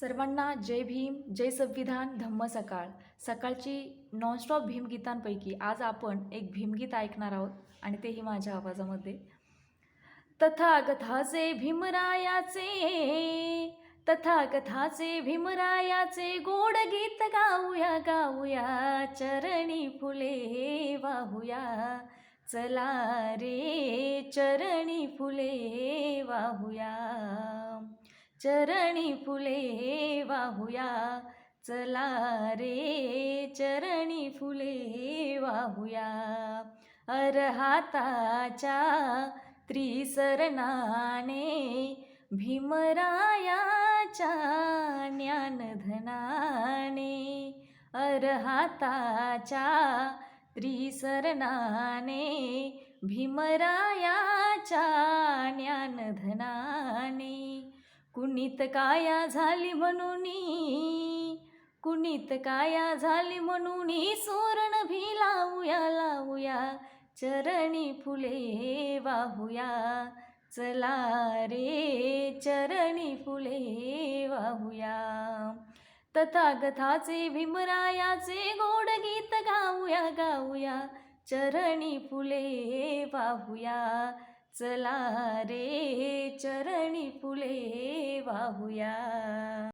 सर्वांना जय भीम, जय संविधान, धम्म सकाळ. सकाळची नॉनस्टॉप भीमगीतांपैकी आज आपण एक भीमगीत ऐकणार आहोत आणि तेही माझ्या आवाजामध्ये. तथागताचे भीमरायाचे, तथागताचे भीमरायाचे गोड गीत गाऊया गाऊया, चरणी फुले वाहूया. चला रे चरणी फुले वाहूया, चरणी फुले वाहूया. चला रे चरणी फुले वाहूया. अरहाताच्या त्रिसरणाने, भीमरायाच्या ज्ञानधनाने. अरहाताच्या त्रिसरणाने, भीमरायाच्या ज्ञानधनाने. कुणीत काया झाली म्हणूनी, कुणीत काया झाली म्हणूनी, सुवर्ण भी लावूया लावूया, चरणी फुले वाहूया. चला रे चरणी फुले वाहूया. तथागताचे भीमरायाचे गोड गीत गाऊया गाऊया, चरणी फुले वाहूया. चला रे चरणी फुले वाहूया.